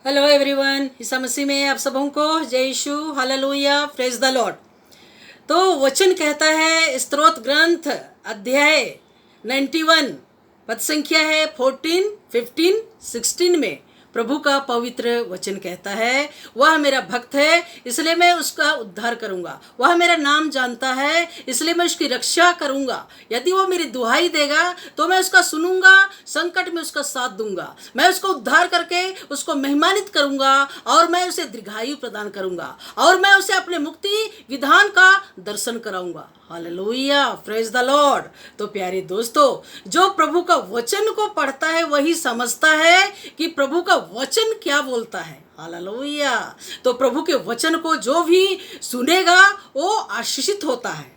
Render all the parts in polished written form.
Hello everyone, Isa Masih में आप सबों को जय यीशु, हालेलुया, प्रेज द लॉर्ड। तो वचन कहता है, स्तोत्र ग्रंथ अध्याय 91 पद संख्या है 14, 15, 16 में प्रभु का पवित्र वचन कहता है, वह मेरा भक्त है इसलिए मैं उसका उद्धार करूंगा। वह मेरा नाम जानता है इसलिए मैं उसकी रक्षा करूंगा। यदि वो मेरी दुहाई देगा तो मैं उसका सुनूंगा, संकट में उसका साथ दूंगा। मैं उसको उद्धार करके उसको महिमानित करूंगा और मैं उसे दीर्घायु प्रदान करूंगा और मैं उसे अपने मुक्ति विधान का दर्शन कराऊंगा। Hallelujah, praise the Lord. तो प्यारे दोस्तों, जो प्रभु का वचन को पढ़ता है वही समझता है कि प्रभु का वचन क्या बोलता है। हालेलुया। तो प्रभु के वचन को जो भी सुनेगा वो आशीषित होता है।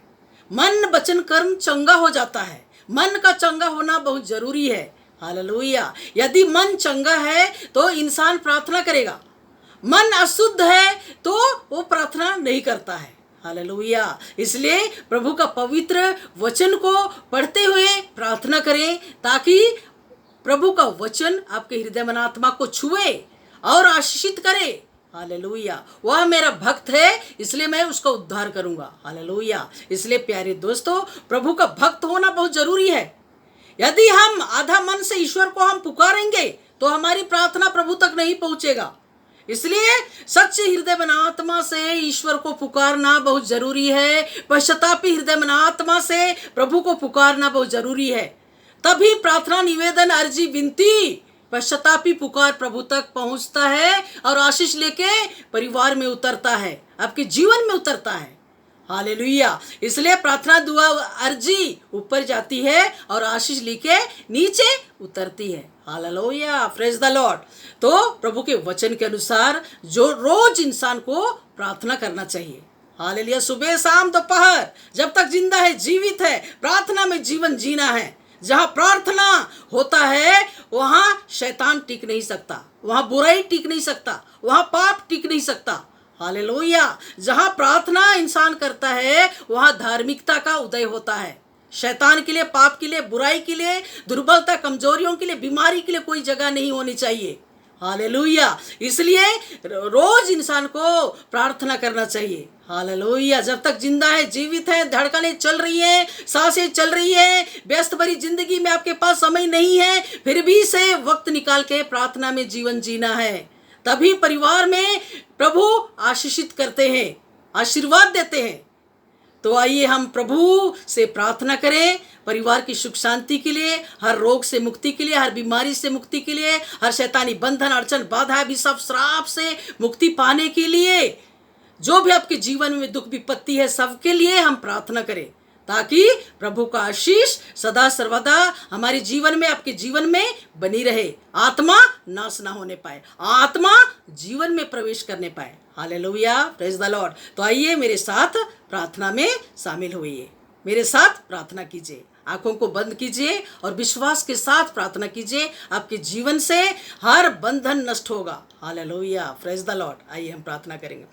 मन वचन कर्म चंगा हो जाता है। मन का चंगा होना बहुत जरूरी है। हालेलुया। यदि मन चंगा है तो इंसान प्रार्थना करेगा। मन अशुद्ध है तो वो प्रार्थना नहीं करता है। हालेलुया। इसलिए प्रभु का पवित्र वचन को पढ़ते हुए प्रार्थना करें ताकि प्रभु का वचन आपके हृदय मन आत्मा को छुए और आशीषित करे। हालेलुया। वह मेरा भक्त है इसलिए मैं उसका उद्धार करूंगा। हालेलुया। इसलिए प्यारे दोस्तों, प्रभु का भक्त होना बहुत जरूरी है। यदि हम आधा मन से ईश्वर को हम पुकारेंगे तो हमारी प्रार्थना प्रभु तक नहीं पहुंचेगा। इसलिए सच्चे हृदय मन आत्मा से ईश्वर को पुकारना बहुत जरूरी है। पश्चातापी हृदय मन आत्मा से प्रभु को पुकारना बहुत जरूरी है। तभी प्रार्थना, निवेदन, अर्जी, विनती, पश्चातापी पुकार प्रभु तक पहुंचता है और आशीष लेके परिवार में उतरता है, आपके जीवन में उतरता है। हालेलुया। इसलिए प्रार्थना, दुआ, अर्जी ऊपर जाती है और आशीष लेके नीचे उतरती है। Hallelujah, praise the Lord. तो प्रभु के वचन के अनुसार जो रोज इंसान को प्रार्थना करना चाहिए। हालेलुया। सुबह शाम दोपहर, जब तक जिंदा है, जीवित है, प्रार्थना में जीवन जीना है। जहाँ प्रार्थना होता है वहाँ शैतान टिक नहीं सकता, वहाँ बुराई टिक नहीं सकता, वहाँ पाप टिक नहीं सकता। हालेलुया। जहाँ प्रार्थना इंसान करता है वहाँ धार्मिकता का उदय होता है। शैतान के लिए, पाप के लिए, बुराई के लिए, दुर्बलता, कमजोरियों के लिए, बीमारी के लिए कोई जगह नहीं होनी चाहिए। हालेलुया। इसलिए रोज इंसान को प्रार्थना करना चाहिए। हालेलुया। जब तक जिंदा है, जीवित है, धड़कनें चल रही है, सांसें चल रही है, व्यस्त भरी जिंदगी में आपके पास समय नहीं है, फिर भी से वक्त निकाल के प्रार्थना में जीवन जीना है। तभी परिवार में प्रभु आशीषित करते हैं, आशीर्वाद देते हैं। तो आइए हम प्रभु से प्रार्थना करें परिवार की सुख शांति के लिए, हर रोग से मुक्ति के लिए, हर बीमारी से मुक्ति के लिए, हर शैतानी बंधन, अड़चन, बाधा, भी सब श्राप से मुक्ति पाने के लिए। जो भी आपके जीवन में दुख विपत्ति है सबके लिए हम प्रार्थना करें ताकि प्रभु का आशीष सदा सर्वदा हमारे जीवन में, आपके जीवन में बनी रहे। आत्मा नाश ना होने पाए, आत्मा जीवन में प्रवेश करने पाए। Hallelujah, praise the Lord. तो आइए मेरे साथ प्रार्थना में शामिल होइए, मेरे साथ प्रार्थना कीजिए। आंखों को बंद कीजिए और विश्वास के साथ प्रार्थना कीजिए। आपके जीवन से हर बंधन नष्ट होगा। Hallelujah, praise the Lord. आइए हम प्रार्थना करेंगे।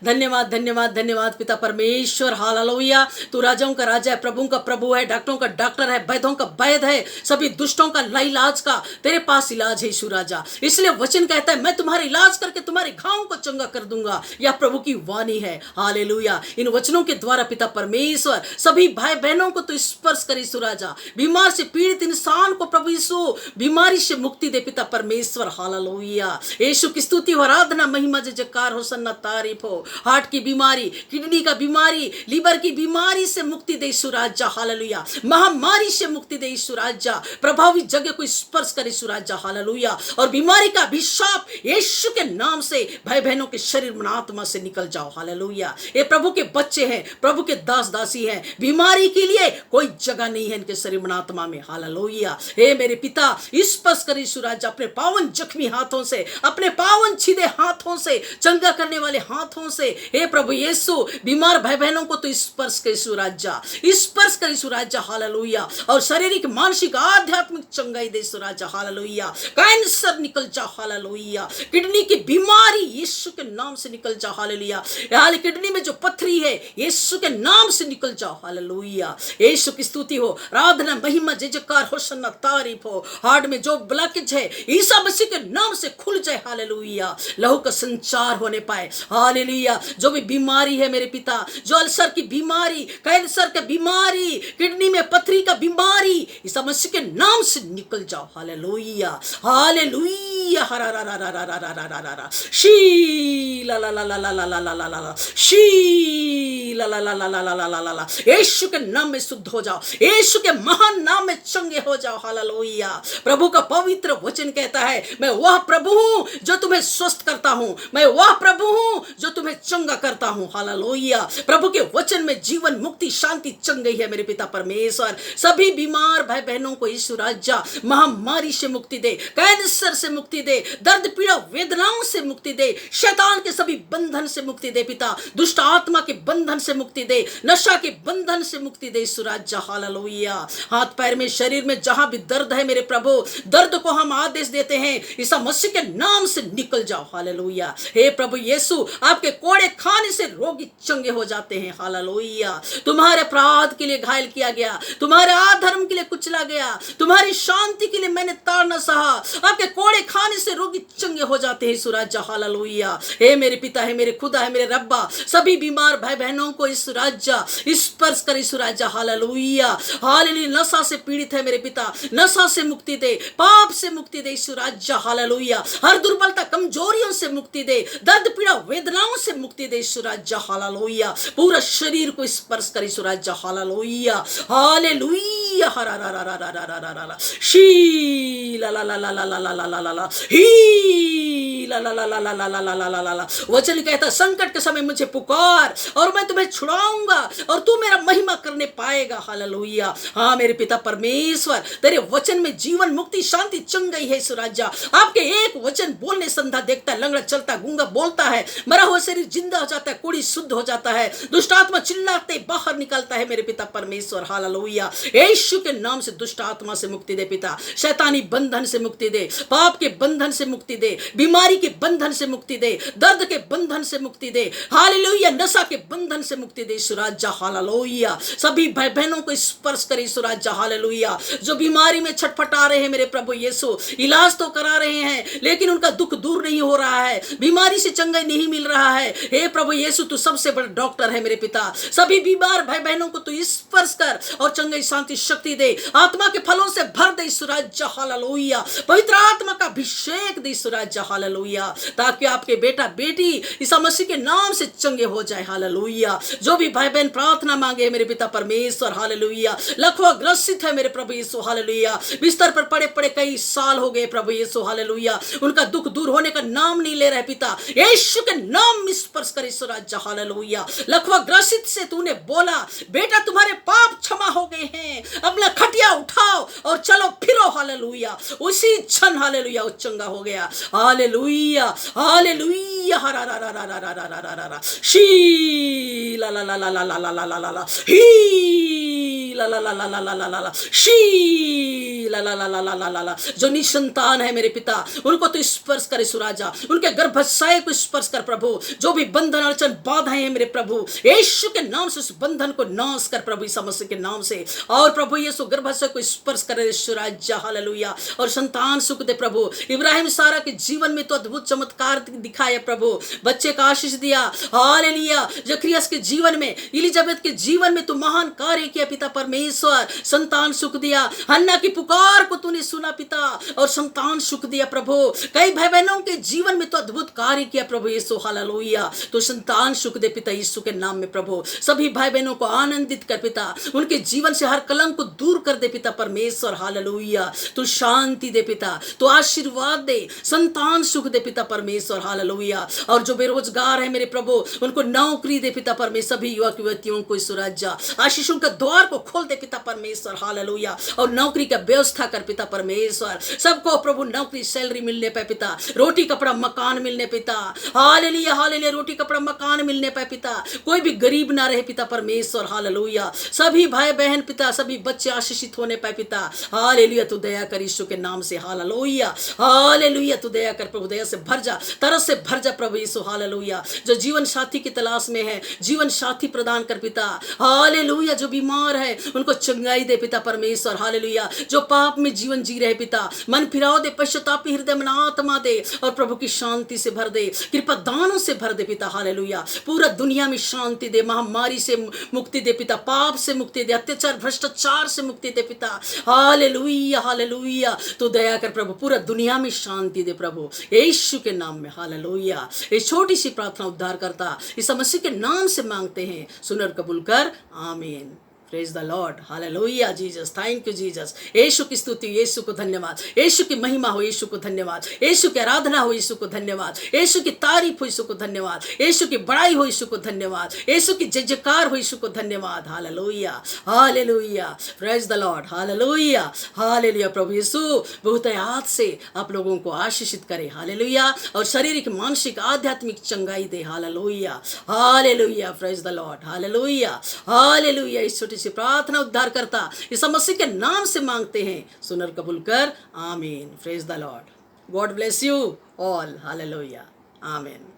धन्यवाद, धन्यवाद, धन्यवाद पिता परमेश्वर। हालेलुया। तू राजाओं का राजा है, प्रभुओं का प्रभु है, डॉक्टरों का डॉक्टर है, वैद्यों का वैद्य है, सभी दुष्टों का लाइलाज का तेरे पास इलाज है यीशु राजा। इसलिए वचन कहता है, मैं तुम्हारा इलाज करके तुम्हारे घावों को चंगा कर दूंगा। यह प्रभु की वाणी है। हालेलुया। इन वचनों के द्वारा पिता परमेश्वर सभी भाई बहनों को तो स्पर्श करे यीशु राजा। बीमार से पीड़ित इंसान को प्रभु यीशु बीमारी से मुक्ति दे पिता परमेश्वर। हालेलुया। यीशु की स्तुति हो, आराधना, महिमा, जयकार हो, सन्ना तारीफ हो। हार्ट की बीमारी, किडनी का बीमारी, लीवर की बीमारी से मुक्ति दे यीशु राजा। हालेलुया। महामारी से मुक्ति दे यीशु राजा। प्रभावित जगह को स्पर्श करे यीशु राजा। हालेलुया। और बीमारी का अभिशाप यीशु के नाम से भाई बहनों के शरीर मन आत्मा से निकल जाओ। हालेलुया। ये प्रभु के बच्चे हैं, प्रभु के दास दासी हैं। बीमारी के लिए कोई जगह नहीं है इनके शरीर मन आत्मा में। हालेलुया। हे मेरे पिता, स्पर्श करे यीशु राजा अपने पावन जख्मी हाथों से, अपने पावन छिदे हाथों से, चंगा करने वाले हाथों से। हे प्रभु यीशु, बीमार भाई बहनों को तो स्पर्श कर यीशु राजा, स्पर्श कर यीशु राजा। हालेलुया। और शारीरिक, मानसिक, आध्यात्मिक चंगाई दे यीशु राजा। हालेलुया। कैंसर निकल जा। हालेलुया। किडनी की बीमारी यीशु के नाम से निकल जा। हालेलुया। यानी किडनी में जो पथरी है यीशु के नाम से निकल जाओ। हालेलुया। यीशु की स्तुति हो, आराधना, महिमा, जयकार हो, सन्ना तारीफ हो। हार्ट में जो ब्लॉकेज है ईसा मसीह के नाम से खुल जाए। हालेलुया। हालेलुया, लहू का संचार होने पाए। हालेलुया, जो भी बीमारी है मेरे पिता, जो अल्सर की बीमारी, कैंसर की बीमारी, किडनी में पथरी का बीमारी, यीशु मसीह के नाम से निकल जाओ। हालेलुया, हालेलुया, हरा रा रा रा रा रा रा रा रा रा रा, she La La La La La La La La La La La, she ला ला ला ला ला ला ला ला ला ला। यीशु के नाम में शुद्ध हो जाओ, यीशु के महान नाम में चंगे हो जाओ। हालेलुया, प्रभु का पवित्र वचन कहता है, मैं वह प्रभु हूं जो तुम्हें स्वस्थ करता हूं, मैं वह प्रभु हूं जो तुम्हें चंगा करता हूं। हालेलुया, प्रभु के वचन में जीवन, मुक्ति, शांति चंगाई है मेरे पिता परमेश्वर। सभी बीमार भाई बहनों को यीशु राजा महामारी से मुक्ति दे, कैंसर से मुक्ति दे, दर्द पीड़ा वेदनाओं से मुक्ति दे, शैतान के सभी बंधन से मुक्ति दे पिता, दुष्ट आत्मा के बंधन से मुक्ति दे, नशा के बंधन से मुक्ति दे यीशु राजा। हालेलुया, हाथ पैर में, शरीर में जहां भी दर्द है मेरे प्रभु, दर्द को हम आदेश देते हैं, यीशु मसीह के नाम से निकल जाओ। हालेलुया, हे प्रभु यीशु, आपके कोड़े खाने से रोगी चंगे हो जाते हैं। हालेलुया, तुम्हारे अपराध के लिए घायल किया गया, तुम्हारे अधर्म के लिए कुचला गया, तुम्हारी शांति के लिए मैंने ताड़ना सहा, आपके कोड़े खाने से रोगी चंगे हो जाते हैं यीशु राजा। हालेलुया, हे मेरे पिता, है मेरे खुदा, है मेरे रब्बा, सभी बीमार भाई बहनों को यीशु राजा स्पर्श कर यीशु राजा। हालेलुया, हालेलुया, नशा से पीड़ित है मेरे पिता, नशा से मुक्ति दे, पाप से मुक्ति दे यीशु राजा। हालेलुया, हर दुर्बलता कमजोरियों से मुक्ति दे, दर्द पीड़ा वेदनाओं से मुक्ति दे यीशु राजा। हालेलुया, पूरा शरीर को स्पर्श कर यीशु राजा। हालेलुया, हालेलुया, हरा रा रा रा रा रा रा रा रा, शी ला ला ला ला ला ला ला ला ला ला, ही ला ला ला ला ला ला ला ला ला ला ला। वचन कहता, संकट के समय मुझे पुकार और मैं तुम्हें छुड़ाऊंगा और तू मेरा महिमा करने पाएगा। हालेलुया, हाँ मेरे पिता परमेश्वर, तेरे वचन में जीवन, मुक्ति, शांति चंगाई है यीशु राजा। आपके एक वचन बोलने से अंधा देखता है, लंगड़ा चलता, गूंगा बोलता है, मरा हुआ शरीर जिंदा हो जाता है, कुड़ी शुद्ध हो जाता है, दुष्ट आत्मा चिल्लाते बाहर निकलता है मेरे पिता परमेश्वर। हालेलुया, यीशु के नाम से दुष्ट आत्मा से मुक्ति दे पिता, शैतानी बंधन से मुक्ति दे, पाप के बंधन से मुक्ति दे, बीमारी के बंधन से मुक्ति दे, दर्द के बंधन से मुक्ति दे। हालेलुया, नशा के बंधन से मुक्ति दे यीशु राजा। हालेलुया, सभी भाई बहनों को स्पर्श करे यीशु राजा। हालेलुया, जो बीमारी में छटपटा रहे हैं मेरे प्रभु यीशु, इलाज तो करा रहे हैं लेकिन उनका दुख दूर नहीं हो रहा है, बीमारी से चंगाई नहीं मिल रहा है, हे प्रभु यीशु, तू सबसे बड़ा डॉक्टर है मेरे पिता। सभी बीमार भाई बहनों को तू स्पर्श कर और चंगाई, शांति, शक्ति दे, आत्मा के फलों से भर दे यीशु राजा। हालेलुया, पवित्र आत्मा का अभिषेक दे यीशु राजा। हालेलुया, ताकि आपके बेटा बेटी यीशु मसीह के नाम से चंगे हो जाए। हालेलुया, जो भी भाई बहन प्रार्थना मांगे मेरे पिता परमेश्वर, हालेलुया, लकवा ग्रसित है मेरे प्रभु यीशु। हालेलुया, बिस्तर पर पड़े पड़े कई साल हो गए प्रभु यीशु। हालेलुया, उनका दुख दूर होने का नाम नहीं ले रहे पिता, यीशु के नाम में स्पर्श कर यीशु राजा। हालेलुया, लकवा ग्रसित से तूने बोला, बेटा तुम्हारे पाप क्षमा हो गए हैं, अपना खटिया उठाओ और चलो फिरो। हालेलुया, उसी क्षण हालेलुया वो चंगा हो गया। हालेलुया, हालेलुया, हरा रा रा रा रा रा रा रा रा रा, she La La La La La La La La La La, he La La La La La La La La La, she ला ला ला ला ला ला ला ला। जो निसंतान है मेरे पिता, उनको तो स्पर्श करे यीशु राजा, उनके गर्भाशय को स्पर्श कर प्रभु, जो भी बंधन अड़चन बाधाएं हैं मेरे प्रभु, यीशु के नाम से उस बंधन को नाश कर प्रभु यीशु मसीह के नाम से। और प्रभु यीशु गर्भाशय को स्पर्श करे यीशु राजा। हालेलुया, और संतान सुख दे प्रभु। इब्राहिम सारा के जीवन में तो अद्भुत चमत्कार दिखाया प्रभु, बच्चे का आशीष दिया। हालेलुया, जकरियास के जीवन में, एलिजाबेथ के जीवन में तो महान कार्य किया पिता परमेश्वर, संतान सुख दिया। हन्ना की पुकार को तूने सुना पिता और संतान सुख दिया प्रभु। कई भाई बहनों के जीवन में तो अद्भुत कार्य किया प्रभु यीशु। हालेलुया, तो संतान सुख दे पिता यीशु के नाम में प्रभु। सभी भाई बहनों को आनंदित कर पिता, उनके जीवन से हर कलंक को दूर कर दे पिता परमेश्वर। हालेलुया, तू शांति दे पिता, तू आशीर्वाद दे, संतान सुख दे पिता परमेश्वर। हालेलुया, और जो बेरोजगार है मेरे प्रभु, उनको नौकरी दे पिता परमेश्वर। सभी युवक युवतियों को यीशु राजा आशीषों के द्वार को खोल दे पिता परमेश्वर। हालेलुया, और नौकरी का व्यवस्था कर पिता परमेश्वर। सबको प्रभु नौकरी, सैलरी मिलने पे पिता, रोटी कपड़ा मकान मिलने पिता। हालेलुया, हालेलुया, रोटी कपड़ा मकान मिलने पे पिता, कोई भी गरीब ना रहे पिता परमेश्वर। हालेलुया, सभी भाई बहन पिता, सभी बच्चे आशीषित होने पाए पिता। हालेलुया, तू दया कर यीशु के नाम से। हालेलुया, हालेलुया, तू दया कर प्रभु, दया से भर जा, तरस से भर जा प्रभु यीशु। हालेलुया, जो जीवन साथी की तलाश में है, जीवन साथी प्रदान कर पिता। हालेलुया, जो बीमार है उनको चंगाई दे पिता परमेश्वर। हालेलुया, जो पाप में जीवन जी रहे पिता, मन फिराओ दे, पश्चातापी हृदय में आत्मा दे और प्रभु की शांति से भर दे, कृपा दानों से भर दे पिता। हालेलुया। पूरा दुनिया में शांति दे, महामारी से मुक्ति दे पिता, पाप से मुक्ति दे, अत्याचार भ्रष्टाचार से मुक्ति दे पिता। Hallelujah hallelujah. तो दया कर प्रभु, पूरा दुनिया में शांति दे प्रभु, यीशु के नाम में। हालेलुया। इस छोटी सी प्रार्थना उद्धार करता इस मसीह के नाम से मांगते हैं, सुनर कबूल कर, आमीन। Praise the Lord. Hallelujah Jesus, thank you Jesus. यीशु की स्तुति, यीशु को धन्यवाद, यीशु की महिमा हो, यीशु को धन्यवाद, यीशु की आराधना हो, यीशु को धन्यवाद, यीशु की तारीफ हो, यीशु को धन्यवाद, यीशु की बड़ाई हो, यीशु को धन्यवाद, यीशु की जय जयकार हो, यीशु को धन्यवाद। Hallelujah hallelujah. Praise the Lord. Hallelujah hallelujah. प्रभु यीशु बहुत याद से आप लोगों को आशीषित करे। हालेलुया। और शारीरिक, मानसिक, आध्यात्मिक चंगाई दे। Hallelujah hallelujah. Praise the Lord. Hallelujah hallelujah. इस छोटी सी प्रार्थना उद्धार करता इस मसीह के नाम से मांगते हैं, सुनर कबूल कर, आमीन। Praise the Lord. God bless you all. Hallelujah. आमीन।